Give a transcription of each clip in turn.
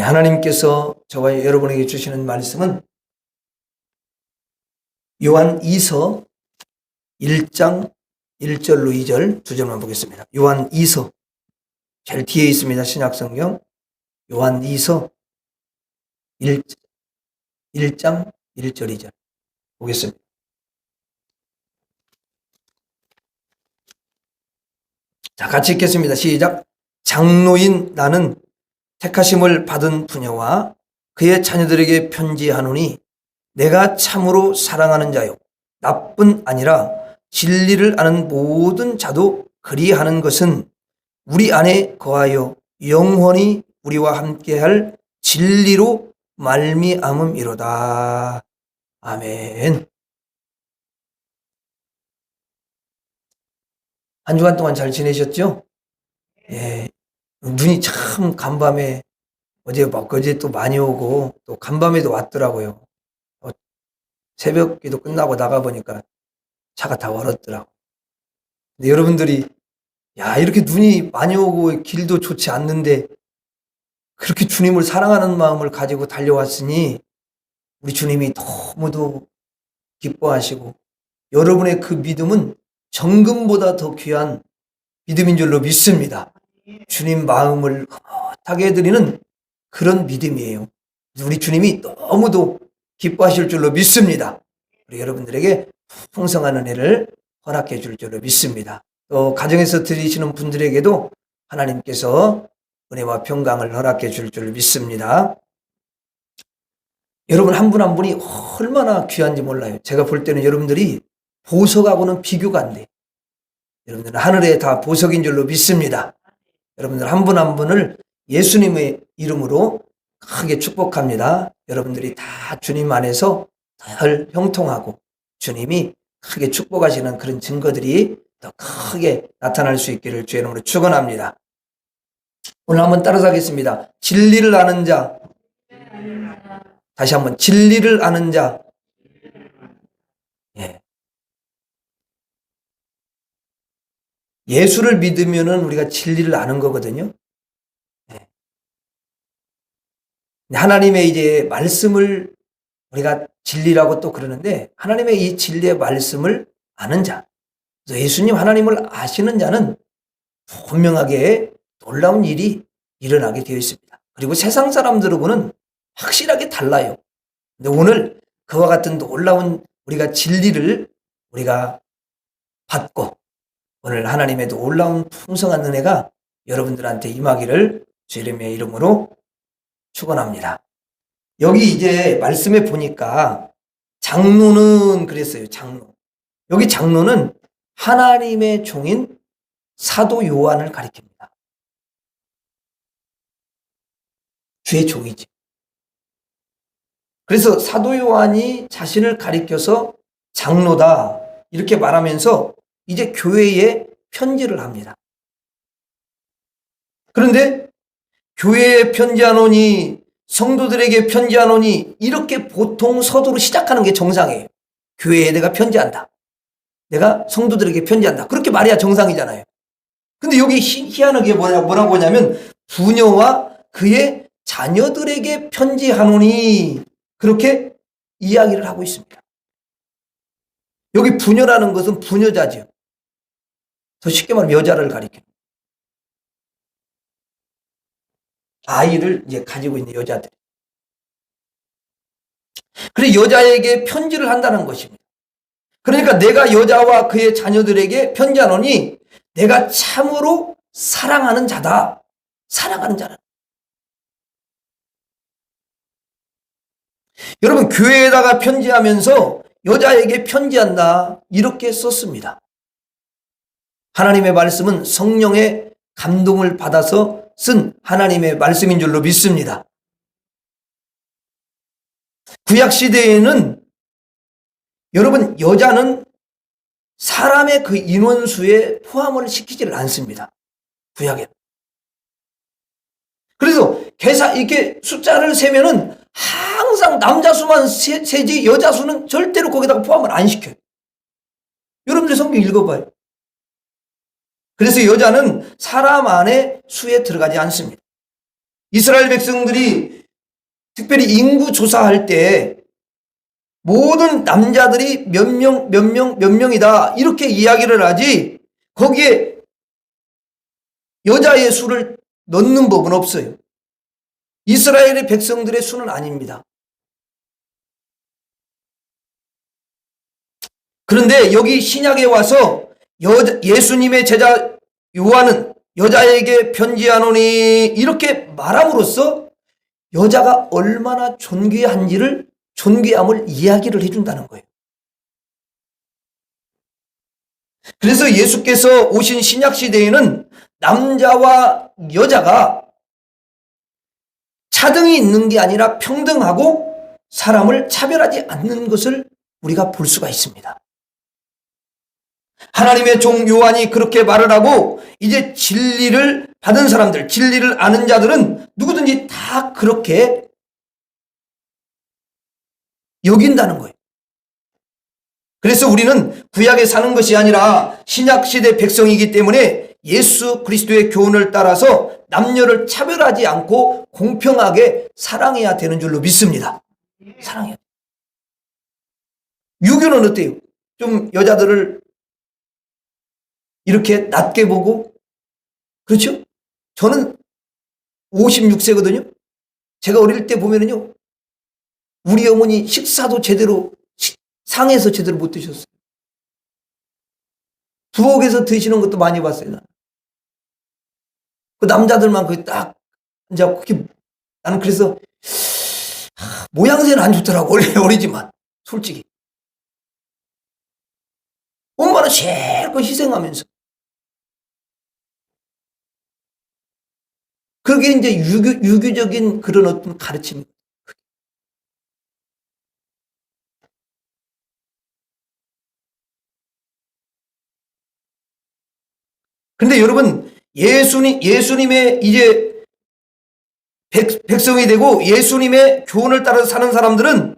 하나님께서 저와 여러분에게 주시는 말씀은 요한 2서 1장 1절로 2절 두 절만 보겠습니다. 요한 2서 제일 뒤에 있습니다. 신약성경 요한 2서 1장 1절 2절 보겠습니다. 자, 같이 읽겠습니다. 시작. 장로인 나는 택하심을 받은 부녀와 그의 자녀들에게 편지하노니 내가 참으로 사랑하는 자요 나뿐 아니라 진리를 아는 모든 자도 그리하는 것은 우리 안에 거하여 영원히 우리와 함께할 진리로 말미암음이로다. 아멘. 한 주간 동안 잘 지내셨죠? 눈이 참 간밤에 어제 또 많이 오고 또 간밤에도 왔더라고요. 새벽 기도 끝나고 나가보니까 차가 다 얼었더라고. 근데 여러분들이 이렇게 눈이 많이 오고 길도 좋지 않는데 그렇게 주님을 사랑하는 마음을 가지고 달려왔으니 우리 주님이 너무도 기뻐하시고 여러분의 그 믿음은 정금보다 더 귀한 믿음인 줄로 믿습니다. 주님 마음을 흐뭇하게 해드리는 그런 믿음이에요. 우리 주님이 너무도 기뻐하실 줄로 믿습니다. 우리 여러분들에게 풍성한 은혜를 허락해 줄 줄로 믿습니다. 또 가정에서 드리시는 분들에게도 하나님께서 은혜와 평강을 허락해 줄 줄로 믿습니다. 여러분 한 분 한 분이 얼마나 귀한지 몰라요. 제가 볼 때는 여러분들이 보석하고는 비교가 안 돼요. 여러분들은 하늘에 다 보석인 줄로 믿습니다. 여러분들 한 분 한 분을 예수님의 이름으로 크게 축복합니다. 여러분들이 다 주님 안에서 늘 형통하고 주님이 크게 축복하시는 그런 증거들이 더 크게 나타날 수 있기를 주의 이름으로 축원합니다. 오늘 한번 따라서 하겠습니다. 진리를 아는 자. 다시 한번 진리를 아는 자. 예수를 믿으면은 우리가 진리를 아는 거거든요. 하나님의 이제 말씀을 우리가 진리라고 또 그러는데 하나님의 이 진리의 말씀을 아는 자. 그래서 예수님 하나님을 아시는 자는 분명하게 놀라운 일이 일어나게 되어 있습니다. 그리고 세상 사람들하고는 확실하게 달라요. 근데 오늘 그와 같은 놀라운 우리가 진리를 우리가 받고 오늘 하나님의 놀라운 풍성한 은혜가 여러분들한테 임하기를 주님의 이름으로 축원합니다. 여기 이제 말씀에 보니까 장로는 그랬어요. 장로. 여기 장로는 하나님의 종인 사도 요한을 가리킵니다. 주의 종이지. 그래서 사도 요한이 자신을 가리켜서 장로다 이렇게 말하면서 이제 교회에 편지를 합니다. 그런데 교회에 편지하노니 성도들에게 편지하노니 이렇게 보통 서두로 시작하는 게 정상이에요. 교회에 내가 편지한다. 내가 성도들에게 편지한다. 그렇게 말해야 정상이잖아요. 근데 여기 희한하게 뭐라고 하냐면 부녀와 그의 자녀들에게 편지하노니 그렇게 이야기를 하고 있습니다. 여기 부녀라는 것은 부녀자죠. 더 쉽게 말하면 여자를 가리켜요. 아이를 이제 가지고 있는 여자들. 그래 여자에게 편지를 한다는 것입니다. 그러니까 내가 여자와 그의 자녀들에게 편지하노니 내가 참으로 사랑하는 자다. 사랑하는 자는. 여러분 교회에다가 편지하면서 여자에게 편지한다. 이렇게 썼습니다. 하나님의 말씀은 성령의 감동을 받아서 쓴 하나님의 말씀인 줄로 믿습니다. 구약시대에는 여러분 여자는 사람의 그 인원수에 포함을 시키지를 않습니다. 구약에. 그래서 이렇게 숫자를 세면은 항상 남자 수만 세지 여자 수는 절대로 거기다가 포함을 안 시켜요. 여러분들 성경 읽어봐요. 그래서 여자는 사람 안에 수에 들어가지 않습니다. 이스라엘 백성들이 특별히 인구 조사할 때 모든 남자들이 몇 명, 몇 명, 몇 명이다 이렇게 이야기를 하지 거기에 여자의 수를 넣는 법은 없어요. 이스라엘의 백성들의 수는 아닙니다. 그런데 여기 신약에 와서 예수님의 제자 요한은 여자에게 편지하노니 이렇게 말함으로써 여자가 얼마나 존귀한지를 존귀함을 이야기를 해준다는 거예요. 그래서 예수께서 오신 신약 시대에는 남자와 여자가 차등이 있는 게 아니라 평등하고 사람을 차별하지 않는 것을 우리가 볼 수가 있습니다. 하나님의 종 요한이 그렇게 말을 하고 이제 진리를 받은 사람들, 진리를 아는 자들은 누구든지 다 그렇게 여긴다는 거예요. 그래서 우리는 구약에 사는 것이 아니라 신약 시대 백성이기 때문에 예수 그리스도의 교훈을 따라서 남녀를 차별하지 않고 공평하게 사랑해야 되는 줄로 믿습니다. 사랑해야 돼요. 유교는 어때요? 좀 여자들을 이렇게 낮게 보고, 그렇죠? 저는 56세거든요. 제가 어릴 때 보면은요, 우리 어머니 식사도 제대로, 상에서 제대로 못 드셨어요. 부엌에서 드시는 것도 많이 봤어요. 나는. 그 남자들만 거기 딱, 이제 그렇게, 나는 그래서, 모양새는 안 좋더라고, 어리지만, 솔직히. 엄마는 실컷 희생하면서. 그게 이제 유교적인 그런 어떤 가르침입니다. 그런데 여러분, 예수님의 이제 백성이 되고 예수님의 교훈을 따라서 사는 사람들은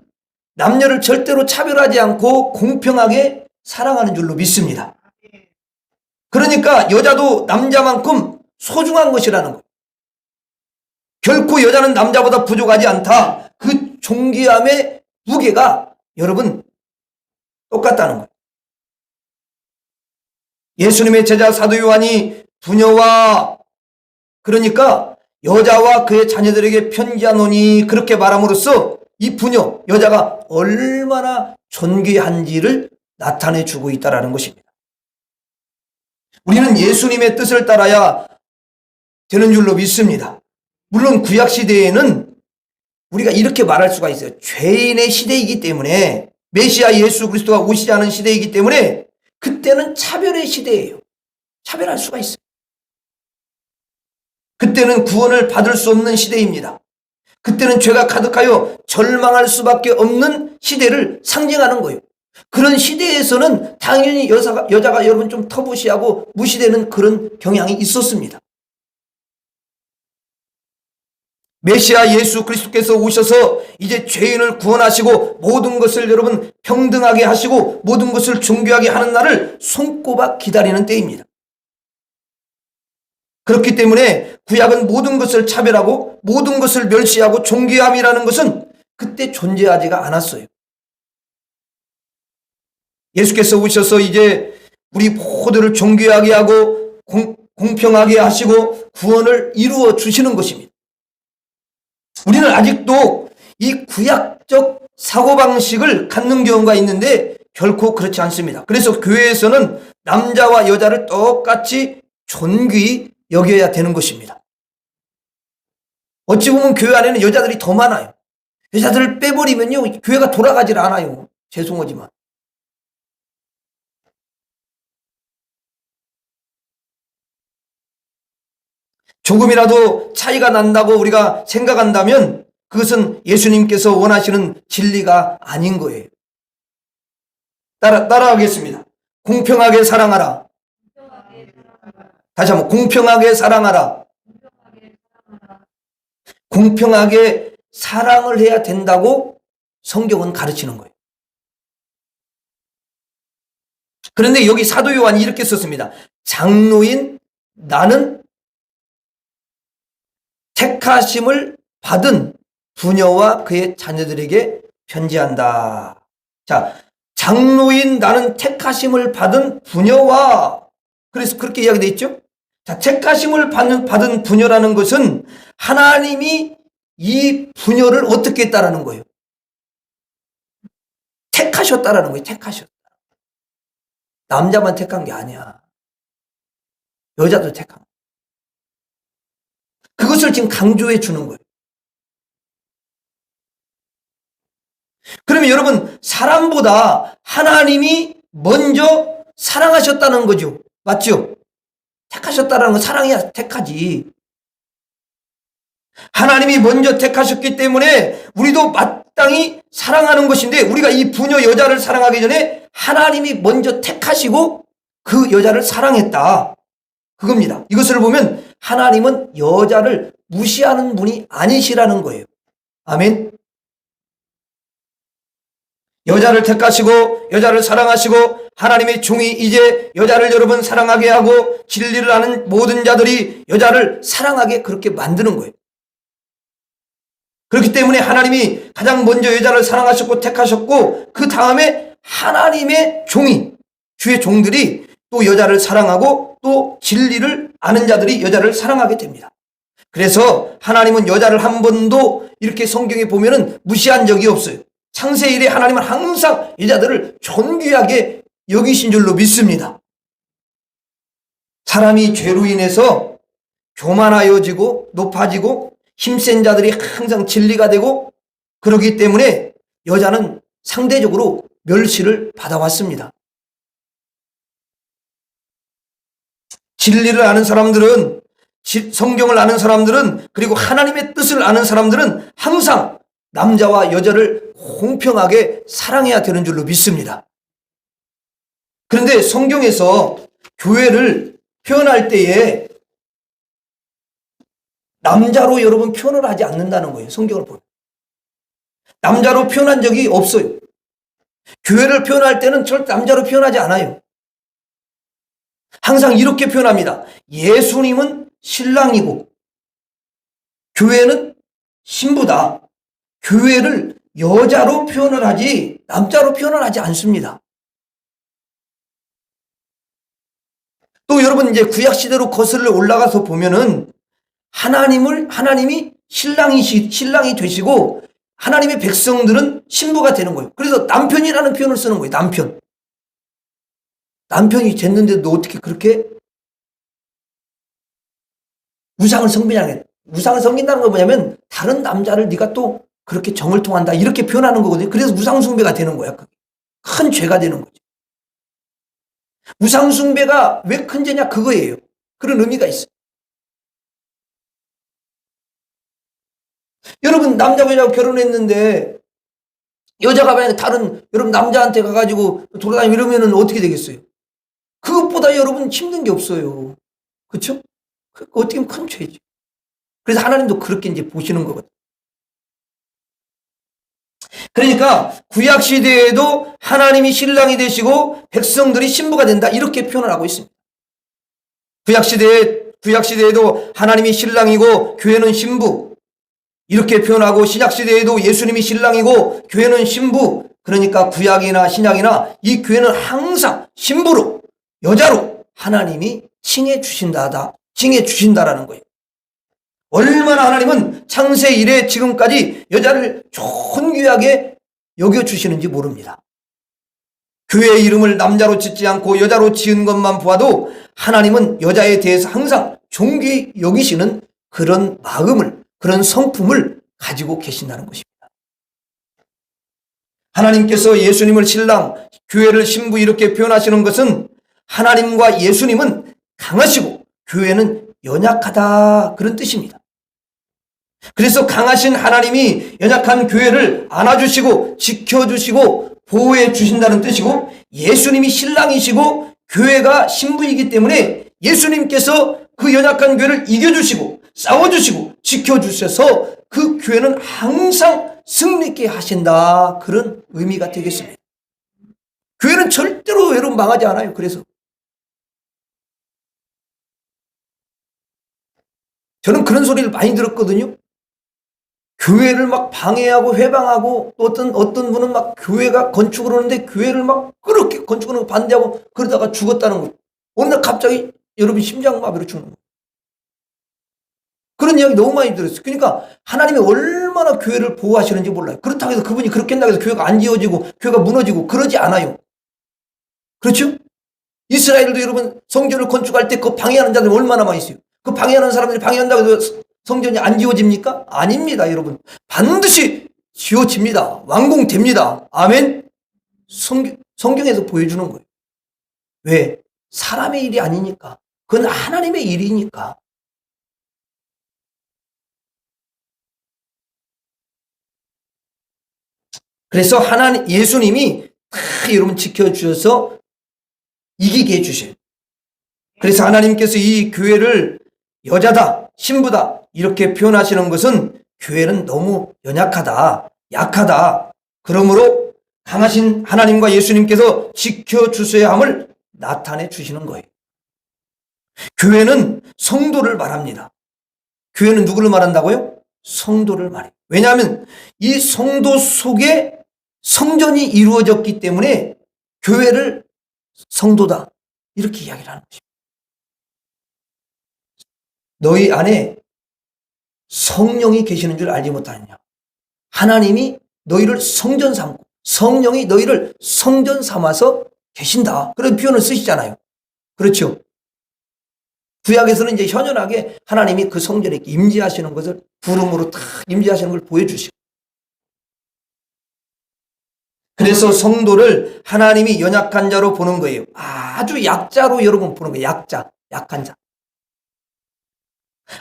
남녀를 절대로 차별하지 않고 공평하게 사랑하는 줄로 믿습니다. 그러니까 여자도 남자만큼 소중한 것이라는 거예요. 결코 여자는 남자보다 부족하지 않다. 그 존귀함의 무게가 여러분 똑같다는 거예요. 예수님의 제자 사도 요한이 부녀와 그러니까 여자와 그의 자녀들에게 편지하노니 그렇게 말함으로써 이 부녀, 여자가 얼마나 존귀한지를 나타내 주고 있다는 것입니다. 우리는 예수님의 뜻을 따라야 되는 줄로 믿습니다. 물론 구약시대에는 우리가 이렇게 말할 수가 있어요. 죄인의 시대이기 때문에 메시아 예수 그리스도가 오시지 않은 시대이기 때문에 그때는 차별의 시대예요. 차별할 수가 있어요. 그때는 구원을 받을 수 없는 시대입니다. 그때는 죄가 가득하여 절망할 수밖에 없는 시대를 상징하는 거예요. 그런 시대에서는 당연히 여자가 여러분 좀 터부시하고 무시되는 그런 경향이 있었습니다. 메시아 예수 그리스도께서 오셔서 이제 죄인을 구원하시고 모든 것을 여러분 평등하게 하시고 모든 것을 존귀하게 하는 날을 손꼽아 기다리는 때입니다. 그렇기 때문에 구약은 모든 것을 차별하고 모든 것을 멸시하고 존귀함이라는 것은 그때 존재하지가 않았어요. 예수께서 오셔서 이제 우리 모두를 존귀하게 하고 공평하게 하시고 구원을 이루어 주시는 것입니다. 우리는 아직도 이 구약적 사고방식을 갖는 경우가 있는데 결코 그렇지 않습니다. 그래서 교회에서는 남자와 여자를 똑같이 존귀히 여겨야 되는 것입니다. 어찌 보면 교회 안에는 여자들이 더 많아요. 여자들을 빼버리면요 교회가 돌아가질 않아요. 죄송하지만. 조금이라도 차이가 난다고 우리가 생각한다면 그것은 예수님께서 원하시는 진리가 아닌 거예요. 따라하겠습니다. 공평하게 사랑하라. 다시 한번 공평하게 사랑하라. 공평하게 사랑을 해야 된다고 성경은 가르치는 거예요. 그런데 여기 사도 요한이 이렇게 썼습니다. 장로인 나는 택하심을 받은 부녀와 그의 자녀들에게 편지한다. 자, 장로인 나는 택하심을 받은 부녀와, 그래서 그렇게 이야기되어 있죠. 자, 택하심을 받은 부녀라는 것은 하나님이 이 부녀를 어떻게 했다라는 거예요. 택하셨다라는 거예요. 택하셨다. 남자만 택한 게 아니야. 여자도 택한 거예요. 그것을 지금 강조해 주는 거예요. 그러면 여러분, 사람보다 하나님이 먼저 사랑하셨다는 거죠. 맞죠? 택하셨다는 건 사랑이야, 택하지. 하나님이 먼저 택하셨기 때문에 우리도 마땅히 사랑하는 것인데, 우리가 이 부녀 여자를 사랑하기 전에 하나님이 먼저 택하시고 그 여자를 사랑했다. 그겁니다. 이것을 보면 하나님은 여자를 무시하는 분이 아니시라는 거예요. 아멘. 여자를 택하시고 여자를 사랑하시고 하나님의 종이 이제 여자를 여러분 사랑하게 하고 진리를 아는 모든 자들이 여자를 사랑하게 그렇게 만드는 거예요. 그렇기 때문에 하나님이 가장 먼저 여자를 사랑하셨고 택하셨고, 그 다음에 하나님의 종이, 주의 종들이 또 여자를 사랑하고 또 진리를 아는 자들이 여자를 사랑하게 됩니다. 그래서 하나님은 여자를 한 번도 이렇게 성경에 보면은 무시한 적이 없어요. 창세 이래 하나님은 항상 여자들을 존귀하게 여기신 줄로 믿습니다. 사람이 죄로 인해서 교만하여지고 높아지고 힘센 자들이 항상 진리가 되고 그러기 때문에 여자는 상대적으로 멸시를 받아왔습니다. 진리를 아는 사람들은, 성경을 아는 사람들은, 그리고 하나님의 뜻을 아는 사람들은 항상 남자와 여자를 공평하게 사랑해야 되는 줄로 믿습니다. 그런데 성경에서 교회를 표현할 때에 남자로 여러분 표현을 하지 않는다는 거예요. 성경을 보면. 남자로 표현한 적이 없어요. 교회를 표현할 때는 절대 남자로 표현하지 않아요. 항상 이렇게 표현합니다. 예수님은 신랑이고 교회는 신부다. 교회를 여자로 표현을 하지 남자로 표현을 하지 않습니다. 또 여러분 이제 구약 시대로 거슬러 올라가서 보면은 하나님이 신랑이 되시고 하나님의 백성들은 신부가 되는 거예요. 그래서 남편이라는 표현을 쓰는 거예요. 남편. 남편이 됐는데 너 어떻게 그렇게 우상을 섬기냐는 거예요. 우상을 섬긴다는 건 뭐냐면 다른 남자를 네가 또 그렇게 정을 통한다 이렇게 표현하는 거거든요. 그래서 우상숭배가 되는 거야. 큰 죄가 되는 거죠. 우상숭배가 왜 큰 죄냐 그거예요. 그런 의미가 있어요. 여러분 남자가 여자하고 결혼했는데 여자가 만약에 다른 여러분 남자한테 가가지고 돌아다니면 이러면은 어떻게 되겠어요? 그것보다 여러분 힘든 게 없어요. 그렇죠? 어떻게 보면 큰 죄죠. 그래서 하나님도 그렇게 이제 보시는 거거든요. 그러니까 구약 시대에도 하나님이 신랑이 되시고 백성들이 신부가 된다 이렇게 표현을 하고 있습니다. 구약 시대에도 하나님이 신랑이고 교회는 신부 이렇게 표현하고, 신약 시대에도 예수님이 신랑이고 교회는 신부. 그러니까 구약이나 신약이나 이 교회는 항상 신부로 여자로 하나님이 칭해 주신다라는 거예요. 얼마나 하나님은 창세 이래 지금까지 여자를 존귀하게 여겨주시는지 모릅니다. 교회의 이름을 남자로 짓지 않고 여자로 지은 것만 보아도 하나님은 여자에 대해서 항상 존귀 여기시는 그런 마음을, 그런 성품을 가지고 계신다는 것입니다. 하나님께서 예수님을 신랑, 교회를 신부 이렇게 표현하시는 것은 하나님과 예수님은 강하시고 교회는 연약하다 그런 뜻입니다. 그래서 강하신 하나님이 연약한 교회를 안아주시고 지켜주시고 보호해 주신다는 뜻이고, 예수님이 신랑이시고 교회가 신부이기 때문에 예수님께서 그 연약한 교회를 이겨주시고 싸워주시고 지켜주셔서 그 교회는 항상 승리있게 하신다 그런 의미가 되겠습니다. 교회는 절대로 여러분 망하지 않아요. 그래서 저는 그런 소리를 많이 들었거든요. 교회를 막 방해하고 회방하고 또 어떤 분은 막 교회가 건축을 하는데 교회를 막 그렇게 건축하는 거 반대하고 그러다가 죽었다는 거. 어느 날 갑자기 여러분 심장마비로 죽는 거. 그런 이야기 너무 많이 들었어요. 그러니까 하나님이 얼마나 교회를 보호하시는지 몰라요. 그렇다고 해서 그분이 그렇게 한다고 해서 교회가 안 지어지고 교회가 무너지고 그러지 않아요. 그렇죠? 이스라엘도 여러분 성전을 건축할 때 그 방해하는 자들이 얼마나 많이 있어요. 그 방해하는 사람들이 방해한다고 해서 성전이 안 지어집니까? 아닙니다, 여러분. 반드시 지어집니다. 완공됩니다. 아멘. 성경에서 보여주는 거예요. 왜? 사람의 일이 아니니까. 그건 하나님의 일이니까. 그래서 예수님이 다 여러분 지켜주셔서 이기게 해주셔요. 그래서 하나님께서 이 교회를 여자다, 신부다 이렇게 표현하시는 것은 교회는 너무 연약하다, 약하다. 그러므로 강하신 하나님과 예수님께서 지켜주셔야 함을 나타내 주시는 거예요. 교회는 성도를 말합니다. 교회는 누구를 말한다고요? 성도를 말해요. 왜냐하면 이 성도 속에 성전이 이루어졌기 때문에 교회를 성도다 이렇게 이야기를 하는 것입니다. 너희 안에 성령이 계시는 줄 알지 못하느냐. 하나님이 너희를 성전 삼고 성령이 너희를 성전 삼아서 계신다. 그런 표현을 쓰시잖아요. 그렇죠. 구약에서는 이제 현연하게 하나님이 그 성전에 임재하시는 것을 부름으로 딱 임재하시는 걸 보여주시고. 그래서 성도를 하나님이 연약한 자로 보는 거예요. 아주 약자로 여러분 보는 거예요. 약자, 약한 자.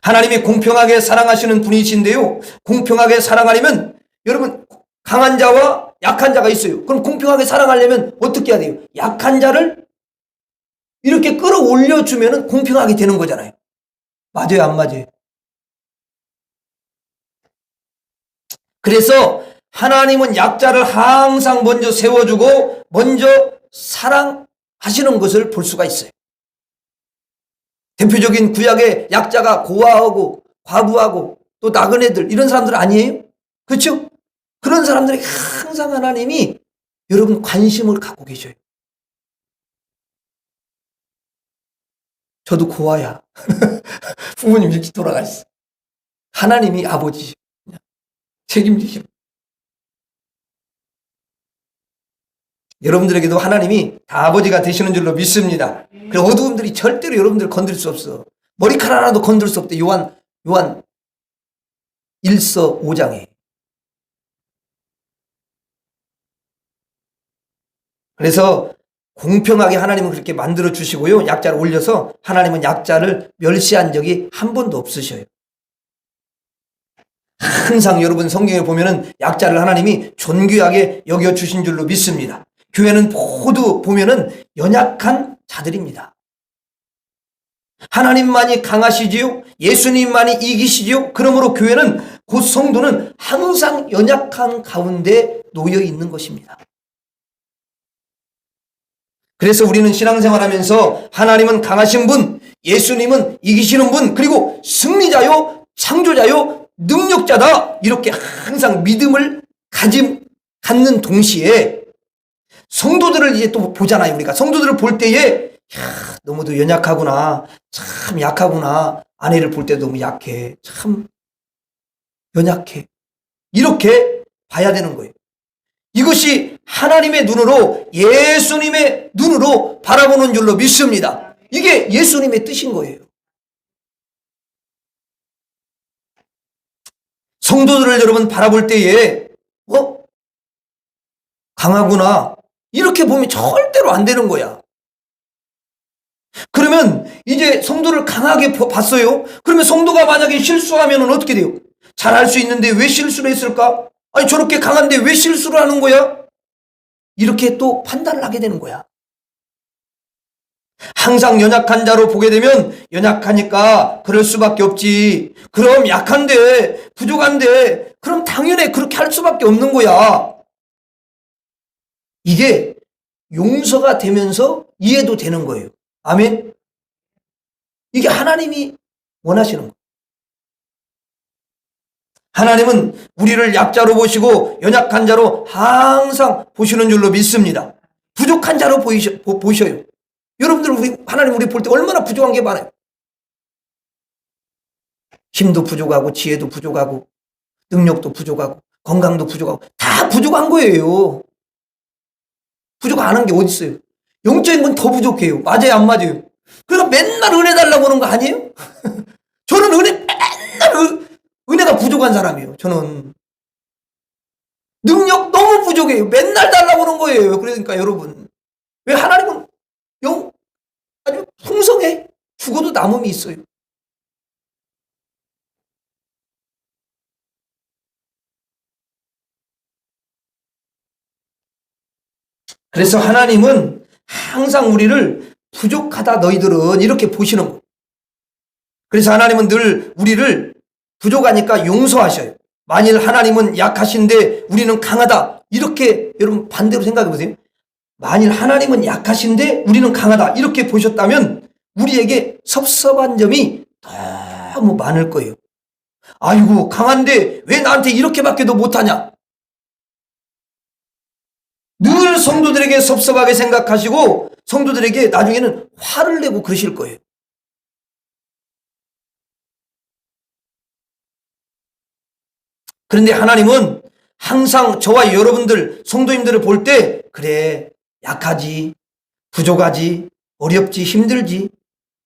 하나님이 공평하게 사랑하시는 분이신데요. 공평하게 사랑하려면 여러분 강한 자와 약한 자가 있어요. 그럼 공평하게 사랑하려면 어떻게 해야 돼요? 약한 자를 이렇게 끌어올려주면 공평하게 되는 거잖아요. 맞아요, 안 맞아요? 그래서 하나님은 약자를 항상 먼저 세워주고 먼저 사랑하시는 것을 볼 수가 있어요. 대표적인 구약의 약자가 고아하고 과부하고 또 나그네들 이런 사람들 아니에요? 그렇죠? 그런 사람들이 항상 하나님이 여러분 관심을 갖고 계셔요. 저도 고아야. 부모님 일찍 돌아가셨어요. 하나님이 아버지 책임지시고 여러분들에게도 하나님이 다 아버지가 되시는 줄로 믿습니다. 그 어두움들이 절대로 여러분들 건들 수 없어. 머리카락 하나도 건들 수 없대. 요한 1서 5장에. 그래서 공평하게 하나님은 그렇게 만들어 주시고요. 약자를 올려서 하나님은 약자를 멸시한 적이 한 번도 없으셔요. 항상 여러분 성경에 보면은 약자를 하나님이 존귀하게 여겨 주신 줄로 믿습니다. 교회는 모두 보면은 연약한 자들입니다. 하나님만이 강하시지요. 예수님만이 이기시지요. 그러므로 교회는 곧 성도는 항상 연약한 가운데 놓여 있는 것입니다. 그래서 우리는 신앙생활하면서 하나님은 강하신 분, 예수님은 이기시는 분, 그리고 승리자요, 창조자요, 능력자다 이렇게 항상 믿음을 갖는 동시에 성도들을 이제 또 보잖아요. 우리가 성도들을 볼 때에 너무도 연약하구나, 참 약하구나, 아내를 볼 때 너무 약해, 참 연약해 이렇게 봐야 되는 거예요. 이것이 하나님의 눈으로 예수님의 눈으로 바라보는 줄로 믿습니다. 이게 예수님의 뜻인 거예요. 성도들을 여러분 바라볼 때에 강하구나 이렇게 보면 절대로 안 되는 거야. 그러면 이제 성도를 강하게 봤어요. 그러면 성도가 만약에 실수하면 어떻게 돼요? 잘할 수 있는데 왜 실수를 했을까? 아니 저렇게 강한데 왜 실수를 하는 거야? 이렇게 또 판단을 하게 되는 거야. 항상 연약한 자로 보게 되면 연약하니까 그럴 수밖에 없지. 그럼 약한데 부족한데 그럼 당연히 그렇게 할 수밖에 없는 거야. 이게 용서가 되면서 이해도 되는 거예요. 아멘. 이게 하나님이 원하시는 거예요. 하나님은 우리를 약자로 보시고 연약한 자로 항상 보시는 줄로 믿습니다. 부족한 자로 보셔요. 여러분들 하나님 우리 볼 때 얼마나 부족한 게 많아요. 힘도 부족하고 지혜도 부족하고 능력도 부족하고 건강도 부족하고 다 부족한 거예요. 부족 안 한 게 어디 있어요. 영적인 건 더 부족해요. 맞아요, 안 맞아요? 그래서 맨날 은혜 달라고 하는 거 아니에요? 저는 맨날 은혜가 부족한 사람이에요. 저는 능력 너무 부족해요. 맨날 달라고 하는 거예요. 그러니까 여러분, 왜 하나님은 아주 풍성해. 죽어도 남음이 있어요. 그래서 하나님은 항상 우리를 부족하다 너희들은 이렇게 보시는 거예요. 그래서 하나님은 늘 우리를 부족하니까 용서하셔요. 만일 하나님은 약하신데 우리는 강하다. 이렇게 여러분 반대로 생각해 보세요. 만일 하나님은 약하신데 우리는 강하다. 이렇게 보셨다면 우리에게 섭섭한 점이 너무 많을 거예요. 아이고 강한데 왜 나한테 이렇게밖에도 못하냐. 늘 성도들에게 섭섭하게 생각하시고 성도들에게 나중에는 화를 내고 그러실 거예요. 그런데 하나님은 항상 저와 여러분들 성도님들을 볼 때 그래 약하지 부족하지 어렵지 힘들지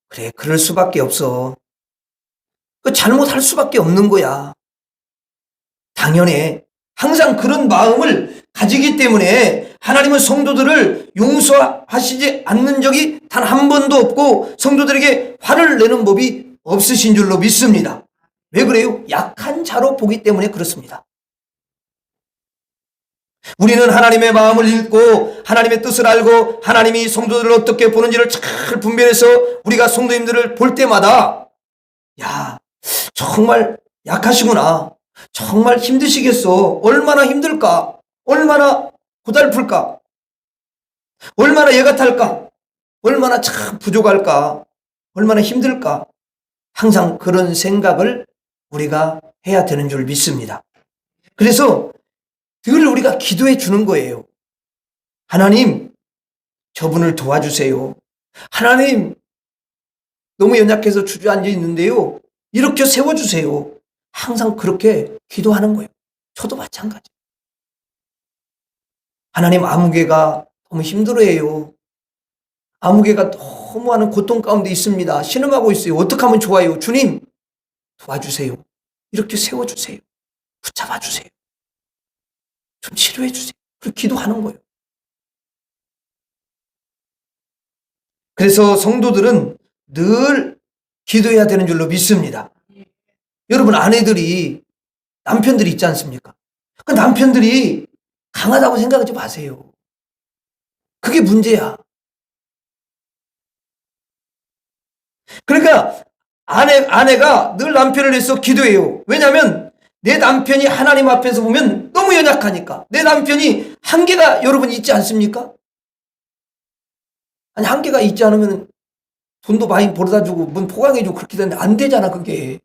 그래 그럴 수밖에 없어. 그 잘못할 수밖에 없는 거야. 당연해. 항상 그런 마음을 가지기 때문에 하나님은 성도들을 용서하시지 않는 적이 단 한 번도 없고 성도들에게 화를 내는 법이 없으신 줄로 믿습니다. 왜 그래요? 약한 자로 보기 때문에 그렇습니다. 우리는 하나님의 마음을 읽고 하나님의 뜻을 알고 하나님이 성도들을 어떻게 보는지를 잘 분별해서 우리가 성도님들을 볼 때마다 야 정말 약하시구나. 정말 힘드시겠어. 얼마나 힘들까? 얼마나 고달플까? 얼마나 얘가 탈까? 얼마나 참 부족할까? 얼마나 힘들까? 항상 그런 생각을 우리가 해야 되는 줄 믿습니다. 그래서 늘 우리가 기도해 주는 거예요. 하나님, 저분을 도와주세요. 하나님, 너무 연약해서 주저앉아 있는데요. 이렇게 세워주세요. 항상 그렇게 기도하는 거예요. 저도 마찬가지. 하나님 아무개가 너무 힘들어해요. 아무개가 너무 하는 고통 가운데 있습니다. 신음하고 있어요. 어떻게 하면 좋아요? 주님 도와주세요. 이렇게 세워주세요. 붙잡아주세요. 좀 치료해주세요. 그렇게 기도하는 거예요. 그래서 성도들은 늘 기도해야 되는 줄로 믿습니다. 여러분 아내들이 남편들이 있지 않습니까? 그 남편들이 강하다고 생각하지 마세요. 그게 문제야. 그러니까 아내가 늘 남편을 위해서 기도해요. 왜냐하면 내 남편이 하나님 앞에서 보면 너무 연약하니까. 내 남편이 한계가 여러분 있지 않습니까? 아니 한계가 있지 않으면 돈도 많이 벌어다 주고 문 포강해 주고 그렇게 되는데 안 되잖아 그게.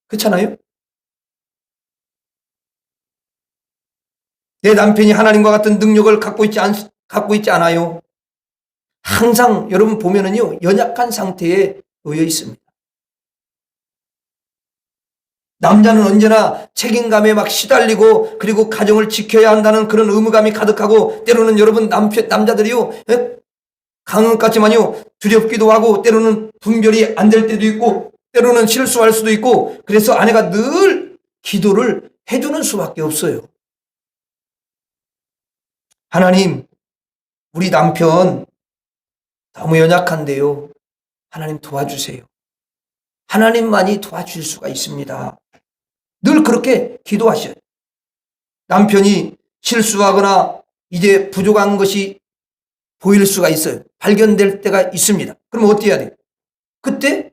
그렇잖아요? 내 남편이 하나님과 같은 능력을 갖고 있지 않아요. 항상 여러분 보면은요 연약한 상태에 놓여 있습니다. 남자는 언제나 책임감에 막 시달리고 그리고 가정을 지켜야 한다는 그런 의무감이 가득하고 때로는 여러분 남자들이요 강한 것 같지만요 두렵기도 하고 때로는 분별이 안 될 때도 있고 때로는 실수할 수도 있고 그래서 아내가 늘 기도를 해주는 수밖에 없어요. 하나님 우리 남편 너무 연약한데요. 하나님 도와주세요. 하나님만이 도와줄 수가 있습니다. 늘 그렇게 기도하셔요. 남편이 실수하거나 이제 부족한 것이 보일 수가 있어요. 발견될 때가 있습니다. 그럼 어떻게 해야 돼요? 그때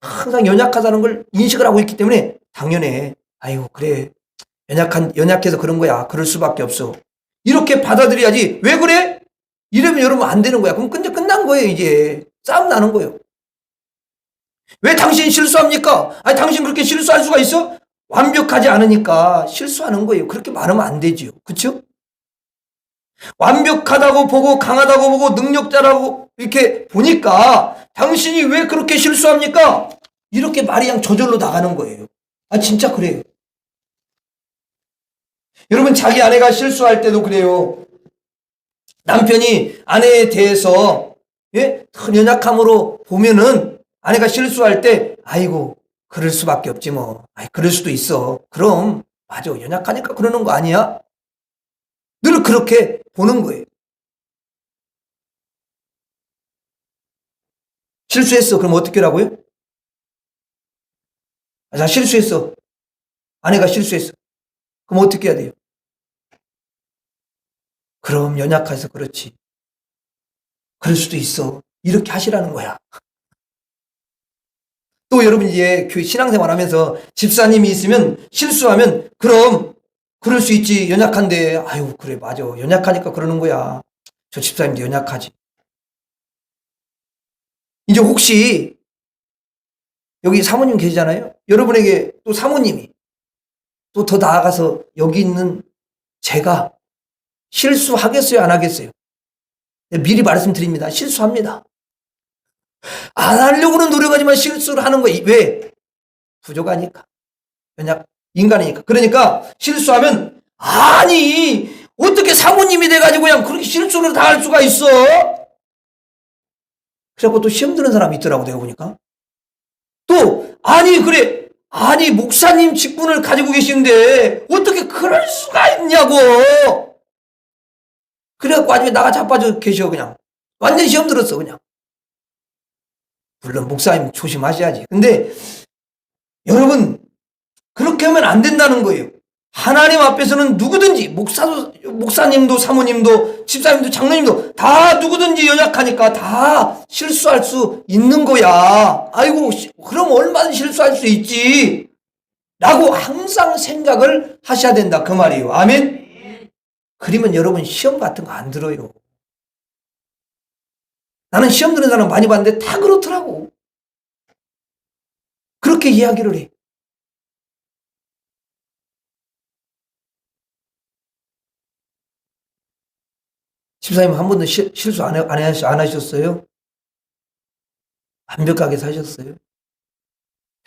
항상 연약하다는 걸 인식을 하고 있기 때문에 당연해. 아이고 그래 연약해서 그런 거야. 그럴 수밖에 없어. 이렇게 받아들여야지. 왜 그래? 이러면 여러분 안 되는 거야. 그럼 끝난 거예요. 이제 싸움 나는 거예요. 왜 당신 실수합니까? 아니 당신 그렇게 실수할 수가 있어? 완벽하지 않으니까 실수하는 거예요. 그렇게 말하면 안 되지요. 그렇죠? 완벽하다고 보고 강하다고 보고 능력자라고 이렇게 보니까 당신이 왜 그렇게 실수합니까? 이렇게 말이 그냥 저절로 나가는 거예요. 아, 진짜 그래요. 여러분, 자기 아내가 실수할 때도 그래요. 남편이 아내에 대해서 큰 연약함으로 보면은 아내가 실수할 때 아이고 그럴 수밖에 없지 뭐. 아이, 그럴 수도 있어. 그럼 맞아, 연약하니까 그러는 거 아니야? 늘 그렇게 보는 거예요. 실수했어. 그럼 어떻게 하라고요? 자, 실수했어. 아내가 실수했어. 그럼 어떻게 해야 돼요? 그럼 연약해서 그렇지. 그럴 수도 있어. 이렇게 하시라는 거야. 또 여러분 이제 신앙생활 하면서 집사님이 있으면 실수하면 그럼 그럴 수 있지. 연약한데 아유 그래 맞아. 연약하니까 그러는 거야. 저 집사님도 연약하지. 이제 혹시 여기 사모님 계시잖아요. 여러분에게 또 사모님이 또 더 나아가서 여기 있는 제가 실수하겠어요? 안 하겠어요? 미리 말씀드립니다. 실수합니다. 안 하려고는 노력하지만 실수를 하는 거예요. 왜? 부족하니까. 연약, 인간이니까. 그러니까 실수하면 아니 어떻게 사모님이 돼가지고 그냥 그렇게 실수를 다 할 수가 있어? 그래갖고 또 시험 드는 사람이 있더라고 내가 보니까. 또 아니 그래 아니 목사님 직분을 가지고 계시는데 어떻게 그럴 수가 있냐고. 그래갖고 아주 나가 자빠져 계셔 그냥. 완전 시험 들었어 그냥. 물론 목사님 조심하셔야지. 근데 여러분 그렇게 하면 안 된다는 거예요. 하나님 앞에서는 누구든지 목사님도 사모님도 집사님도 장로님도 다 누구든지 연약하니까 다 실수할 수 있는 거야. 아이고 그럼 얼마든지 실수할 수 있지 라고 항상 생각을 하셔야 된다 그 말이에요. 아멘. 그러면 여러분 시험 같은 거 안 들어요. 나는 시험 드는 사람 많이 봤는데 다 그렇더라고. 그렇게 이야기를 해. 집사님 한 번도 실수 안 하셨어요? 완벽하게 사셨어요?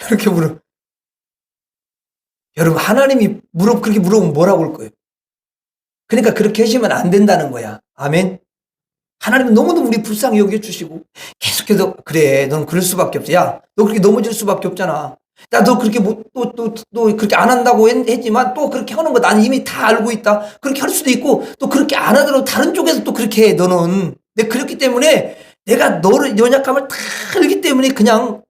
이렇게 물어. 여러분 하나님이 그렇게 물어보면 뭐라고 할 거예요? 그러니까 그렇게 하시면 안 된다는 거야. 아멘. 하나님은 너무너무 우리 불쌍히 여겨주시고 계속해서 그래 넌 그럴 수밖에 없어. 야 너 그렇게 넘어질 수밖에 없잖아. 야 너 그렇게 또 그렇게 안 한다고 했지만 또 그렇게 하는 거 난 이미 다 알고 있다. 그렇게 할 수도 있고 또 그렇게 안 하더라도 다른 쪽에서 또 그렇게 해 너는. 근데 그렇기 때문에 내가 너를 연약함을 다 알기 때문에 그냥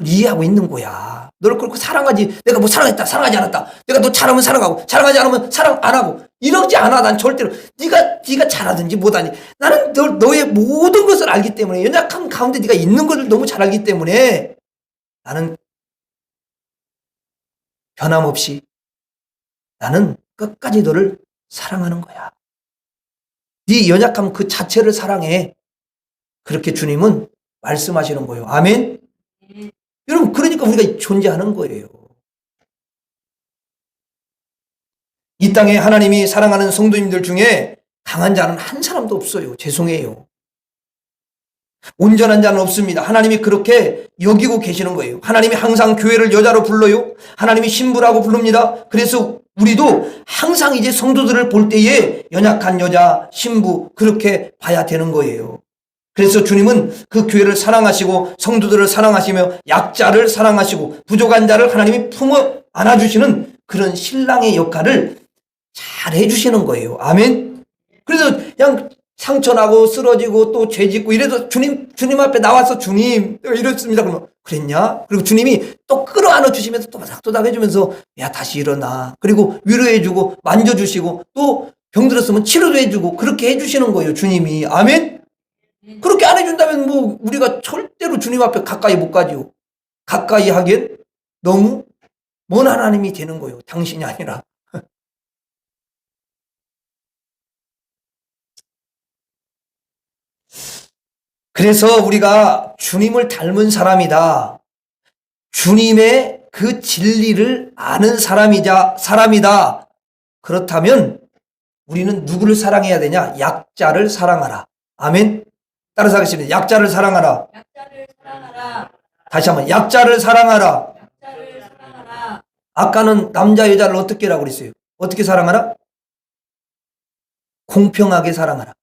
이해하고 있는 거야. 너를 그렇게 사랑하지. 내가 뭐 사랑했다, 사랑하지 않았다. 내가 너 잘하면 사랑하고, 사랑하지 않으면 사랑 안 하고. 이러지 않아. 난 절대로. 네가 잘하든지 못하니. 나는 너의 모든 것을 알기 때문에 연약한 가운데 네가 있는 것을 너무 잘 알기 때문에 나는 변함없이 나는 끝까지 너를 사랑하는 거야. 네 연약함 그 자체를 사랑해. 그렇게 주님은 말씀하시는 거예요. 아멘. 여러분 그러니까 우리가 존재하는 거예요. 이 땅에 하나님이 사랑하는 성도님들 중에 강한 자는 한 사람도 없어요. 죄송해요. 온전한 자는 없습니다. 하나님이 그렇게 여기고 계시는 거예요. 하나님이 항상 교회를 여자로 불러요. 하나님이 신부라고 부릅니다. 그래서 우리도 항상 이제 성도들을 볼 때에 연약한 여자, 신부 그렇게 봐야 되는 거예요. 그래서 주님은 그 교회를 사랑하시고 성도들을 사랑하시며 약자를 사랑하시고 부족한 자를 하나님이 품어 안아주시는 그런 신랑의 역할을 잘 해주시는 거예요. 아멘. 그래서 그냥 상처나고 쓰러지고 또 죄짓고 이래도 주님 앞에 나와서 주님 이렇습니다. 그러면 그랬냐? 그리고 주님이 또 끌어안아 주시면서 또닥또닥 해주면서 야 다시 일어나. 그리고 위로해주고 만져주시고 또 병들었으면 치료도 해주고 그렇게 해주시는 거예요. 주님이. 아멘. 그렇게 안 해준다면 뭐 우리가 절대로 주님 앞에 가까이 못 가지요. 가까이 하기엔 너무 먼 하나님이 되는 거예요. 당신이 아니라. 그래서 우리가 주님을 닮은 사람이다. 주님의 그 진리를 아는 사람이다. 그렇다면 우리는 누구를 사랑해야 되냐? 약자를 사랑하라. 아멘. 따라서 하겠습니다. 약자를 사랑하라. 약자를 사랑하라. 다시 한번 약자를 사랑하라. 약자를 사랑하라. 아까는 남자 여자를 어떻게 하라고 그랬어요? 어떻게 사랑하라? 공평하게 사랑하라.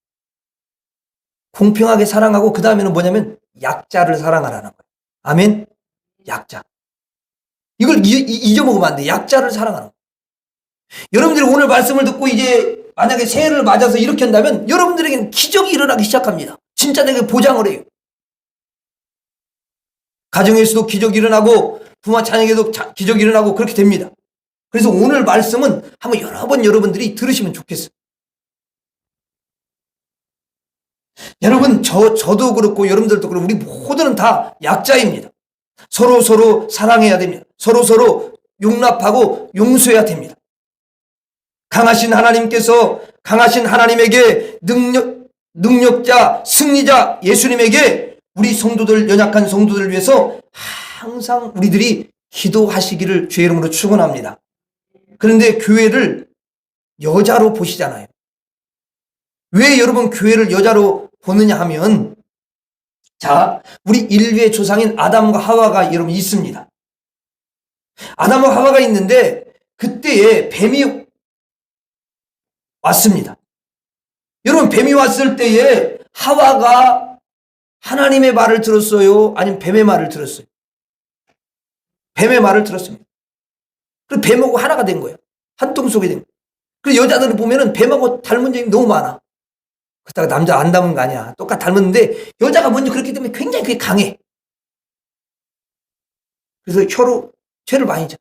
공평하게 사랑하고 그 다음에는 뭐냐면 약자를 사랑하라는 거예요. 아멘. 약자. 이걸 잊어먹으면 안 돼. 약자를 사랑하는 거예요. 여러분들이 오늘 말씀을 듣고 이제 만약에 새해를 맞아서 이렇게 한다면 여러분들에게는 기적이 일어나기 시작합니다. 진짜 내가 보장을 해요. 가정에서도 기적이 일어나고 부모 자녀에게도 기적이 일어나고 그렇게 됩니다. 그래서 오늘 말씀은 한번 여러 번 여러분들이 들으시면 좋겠어요. 여러분 저도 그렇고 여러분들도 그렇고 우리 모두는 다 약자입니다. 서로 사랑해야 됩니다. 서로 용납하고 용서해야 됩니다. 강하신 하나님에게 능력자 승리자 예수님에게 우리 성도들 연약한 성도들을 위해서 항상 우리들이 기도하시기를 주의 이름으로 축원합니다. 그런데 교회를 여자로 보시잖아요. 왜 여러분 교회를 여자로 보느냐 하면 자, 우리 인류의 조상인 아담과 하와가 여러분 있습니다. 아담과 하와가 있는데 그때에 뱀이 왔습니다. 여러분 뱀이 왔을 때에 하와가 하나님의 말을 들었어요? 아니면 뱀의 말을 들었어요? 뱀의 말을 들었습니다. 그래서 뱀하고 하나가 된 거예요. 한 통 속에 된 거예요. 그래서 여자들을 보면은 뱀하고 닮은 점이 너무 많아. 그렇다고 남자 안 닮은 거 아니야. 똑같이 닮았는데 여자가 먼저 그렇기 때문에 굉장히 그게 강해. 그래서 혀로 죄를 많이 져.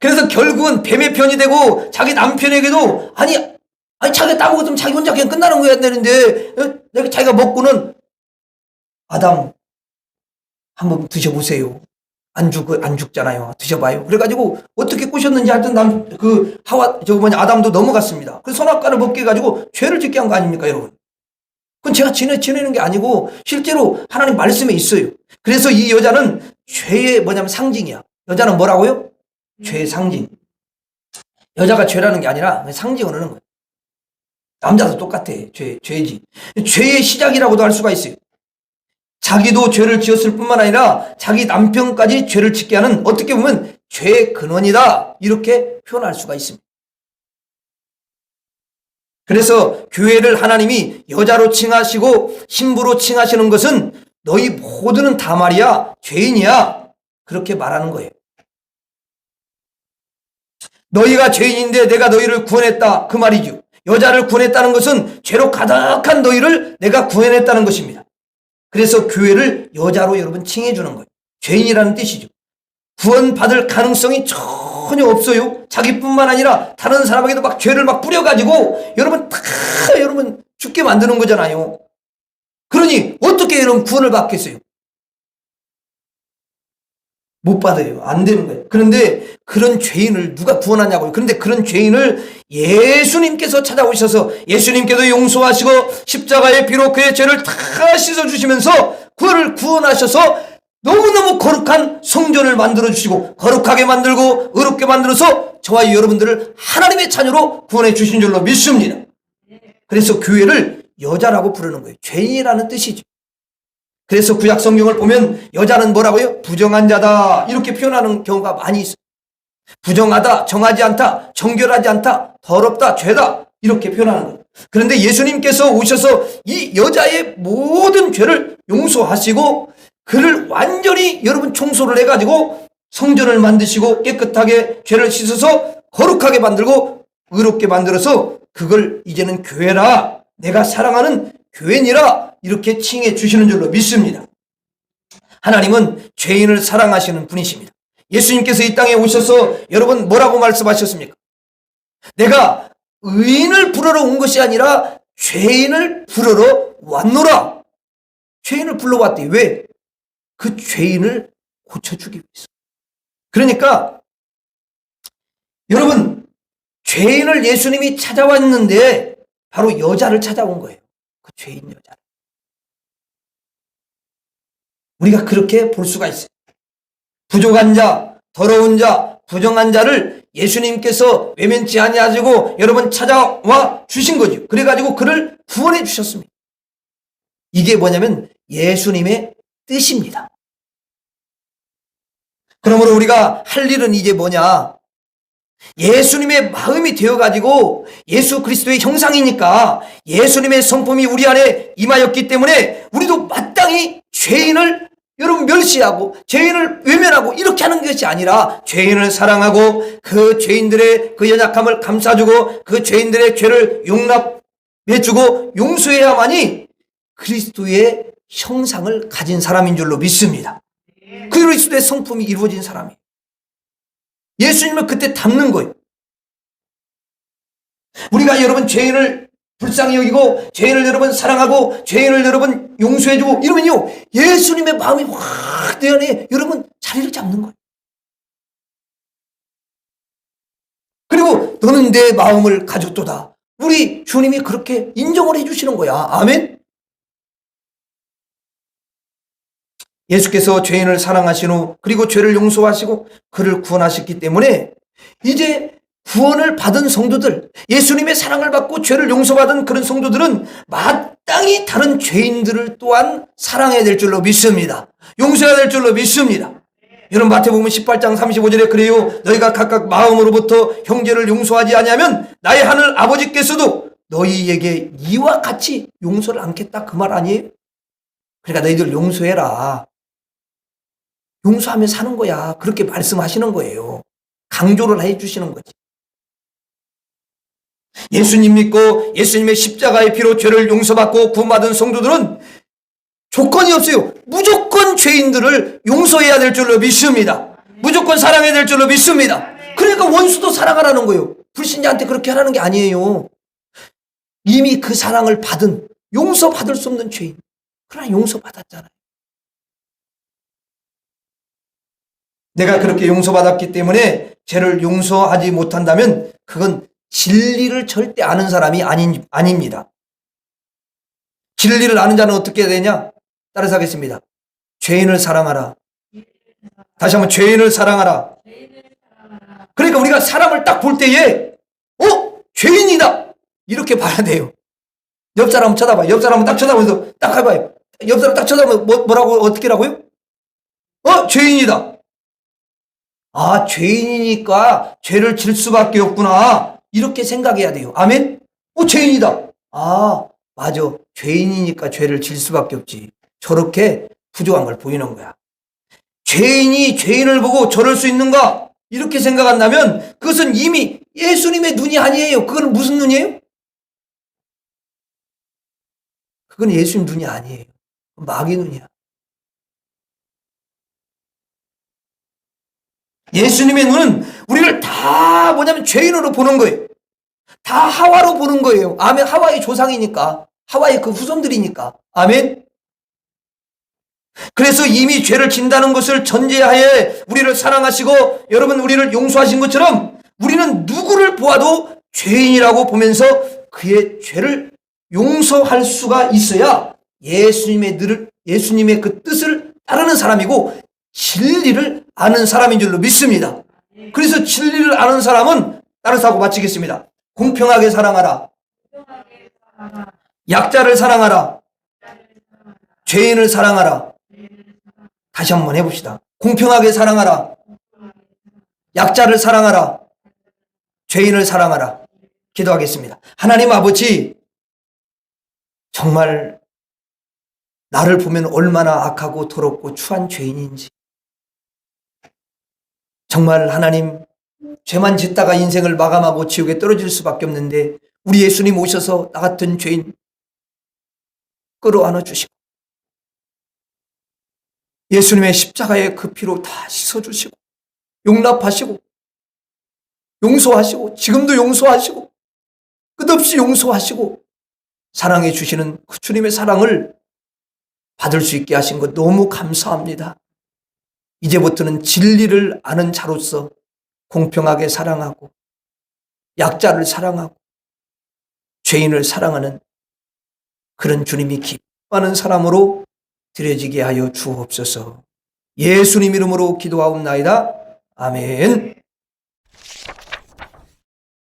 그래서 결국은 뱀의 편이 되고 자기 남편에게도 아니 자기가 따먹었으면 자기 혼자 그냥 끝나는 거야 되는데 자기가 먹고는 아담 한번 드셔보세요. 안 죽잖아요. 드셔봐요. 그래가지고 어떻게 꼬셨는지 하여튼 아담도 넘어갔습니다. 그 선악과를 먹게 해가지고 죄를 짓게 한 거 아닙니까, 여러분? 그건 제가 지내는 게 아니고 실제로 하나님 말씀에 있어요. 그래서 이 여자는 죄의 뭐냐면 상징이야. 여자는 뭐라고요? 죄의 상징. 여자가 죄라는 게 아니라 상징을 하는 거예요. 남자도 똑같아. 죄지. 죄의 시작이라고도 할 수가 있어요. 자기도 죄를 지었을 뿐만 아니라 자기 남편까지 죄를 짓게 하는 어떻게 보면 죄의 근원이다. 이렇게 표현할 수가 있습니다. 그래서 교회를 하나님이 여자로 칭하시고 신부로 칭하시는 것은 너희 모두는 다 말이야. 죄인이야. 그렇게 말하는 거예요. 너희가 죄인인데 내가 너희를 구원했다. 그 말이죠. 여자를 구원했다는 것은 죄로 가득한 너희를 내가 구원했다는 것입니다. 그래서 교회를 여자로 여러분 칭해주는 거예요. 죄인이라는 뜻이죠. 구원받을 가능성이 전혀 없어요. 자기뿐만 아니라 다른 사람에게도 막 죄를 막 뿌려가지고 여러분 죽게 만드는 거잖아요. 그러니 어떻게 여러분 구원을 받겠어요? 못 받아요. 안 되는 거예요. 그런데 그런 죄인을 누가 구원하냐고요. 그런데 그런 죄인을 예수님께서 찾아오셔서 예수님께서 용서하시고 십자가의 피로 그의 죄를 다 씻어주시면서 그를 구원하셔서 너무너무 거룩한 성전을 만들어주시고 거룩하게 만들고 의롭게 만들어서 저와 여러분들을 하나님의 자녀로 구원해 주신 줄로 믿습니다. 그래서 교회를 여자라고 부르는 거예요. 죄인이라는 뜻이죠. 그래서 구약 성경을 보면 여자는 뭐라고요? 부정한 자다 이렇게 표현하는 경우가 많이 있어요. 부정하다, 정하지 않다, 정결하지 않다, 더럽다, 죄다 이렇게 표현하는 거예요. 그런데 예수님께서 오셔서 이 여자의 모든 죄를 용서하시고 그를 완전히 여러분 청소를 해가지고 성전을 만드시고 깨끗하게 죄를 씻어서 거룩하게 만들고 의롭게 만들어서 그걸 이제는 교회라 내가 사랑하는 교회니라 이렇게 칭해 주시는 줄로 믿습니다. 하나님은 죄인을 사랑하시는 분이십니다. 예수님께서 이 땅에 오셔서 여러분 뭐라고 말씀하셨습니까? 내가 의인을 부르러 온 것이 아니라 죄인을 부르러 왔노라. 죄인을 불러왔대. 왜? 그 죄인을 고쳐주기 위해서. 그러니까 여러분 죄인을 예수님이 찾아왔는데 바로 여자를 찾아온 거예요. 그 죄인 여자를. 우리가 그렇게 볼 수가 있어요. 부족한 자, 더러운 자, 부정한 자를 예수님께서 외면치 아니하시고 여러분 찾아와 주신 거죠. 그래가지고 그를 구원해 주셨습니다. 이게 뭐냐면 예수님의 뜻입니다. 그러므로 우리가 할 일은 이제 뭐냐? 예수님의 마음이 되어가지고 예수 그리스도의 형상이니까 예수님의 성품이 우리 안에 임하였기 때문에 우리도 마땅히 죄인을 여러분 멸시하고 죄인을 외면하고 이렇게 하는 것이 아니라 죄인을 사랑하고 그 죄인들의 그 연약함을 감싸주고 그 죄인들의 죄를 용납해주고 용서해야만이 그리스도의 형상을 가진 사람인 줄로 믿습니다. 그리스도의 성품이 이루어진 사람이에요. 예수님을 그때 닮는 거예요. 우리가 여러분 죄인을 불쌍히 여기고 죄인을 여러분 사랑하고 죄인을 여러분 용서해주고 이러면요 예수님의 마음이 확 내 안에 여러분 자리를 잡는 거예요. 그리고 너는 내 마음을 가졌도다. 우리 주님이 그렇게 인정을 해주시는 거야. 아멘. 예수께서 죄인을 사랑하신 후 그리고 죄를 용서하시고 그를 구원하셨기 때문에 이제 구원을 받은 성도들, 예수님의 사랑을 받고 죄를 용서받은 그런 성도들은 마땅히 다른 죄인들을 또한 사랑해야 될 줄로 믿습니다. 용서해야 될 줄로 믿습니다. 여러분 마태복음 18장 35절에 그래요. 너희가 각각 마음으로부터 형제를 용서하지 아니하면 나의 하늘 아버지께서도 너희에게 이와 같이 용서를 않겠다 그 말 아니에요? 그러니까 너희들 용서해라. 용서하며 사는 거야. 그렇게 말씀하시는 거예요. 강조를 해주시는 거지. 예수님 믿고 예수님의 십자가의 피로 죄를 용서받고 구원받은 성도들은 조건이 없어요. 무조건 죄인들을 용서해야 될 줄로 믿습니다. 무조건 사랑해야 될 줄로 믿습니다. 그러니까 원수도 사랑하라는 거예요. 불신자한테 그렇게 하라는 게 아니에요. 이미 그 사랑을 받은 용서받을 수 없는 죄인. 그러나 용서받았잖아요. 내가 그렇게 용서받았기 때문에 죄를 용서하지 못한다면 그건 진리를 절대 아는 사람이 아닙니다. 진리를 아는 자는 어떻게 해야 되냐? 따라서 하겠습니다. 죄인을 사랑하라. 다시 한번 죄인을 사랑하라. 그러니까 우리가 사람을 딱 볼 때에 죄인이다 이렇게 봐야 돼요. 옆 사람 쳐다봐요. 옆 사람은 딱 쳐다보면서 딱 해봐요. 옆 사람 딱 쳐다보면 뭐라고 어떻게 라고요? 죄인이다. 아, 죄인이니까 죄를 질 수밖에 없구나. 이렇게 생각해야 돼요. 아멘? 죄인이다. 아, 맞아. 죄인이니까 죄를 질 수밖에 없지. 저렇게 부족한 걸 보이는 거야. 죄인이 죄인을 보고 저럴 수 있는가? 이렇게 생각한다면 그것은 이미 예수님의 눈이 아니에요. 그건 무슨 눈이에요? 그건 예수님 눈이 아니에요. 마귀 눈이야. 예수님의 눈은 우리를 다 뭐냐면 죄인으로 보는 거예요. 다 하와로 보는 거예요. 아멘. 하와의 조상이니까. 하와의 그 후손들이니까. 아멘. 그래서 이미 죄를 진다는 것을 전제하에 우리를 사랑하시고 여러분 우리를 용서하신 것처럼 우리는 누구를 보아도 죄인이라고 보면서 그의 죄를 용서할 수가 있어야 예수님의 그 뜻을 따르는 사람이고 진리를 아는 사람인 줄로 믿습니다. 그래서 진리를 아는 사람은 따라서 하고 마치겠습니다. 공평하게 사랑하라. 약자를 사랑하라. 죄인을 사랑하라. 다시 한번 해봅시다. 공평하게 사랑하라. 약자를 사랑하라. 죄인을 사랑하라. 기도하겠습니다. 하나님 아버지, 정말 나를 보면 얼마나 악하고 더럽고 추한 죄인인지 정말 하나님 죄만 짓다가 인생을 마감하고 지옥에 떨어질 수밖에 없는데 우리 예수님 오셔서 나 같은 죄인 끌어안아 주시고 예수님의 십자가의 그 피로 다 씻어주시고 용납하시고 용서하시고 지금도 용서하시고 끝없이 용서하시고 사랑해 주시는 그 주님의 사랑을 받을 수 있게 하신 것 너무 감사합니다. 이제부터는 진리를 아는 자로서 공평하게 사랑하고 약자를 사랑하고 죄인을 사랑하는 그런 주님이 기뻐하는 사람으로 드려지게 하여 주옵소서. 예수님 이름으로 기도하옵나이다. 아멘.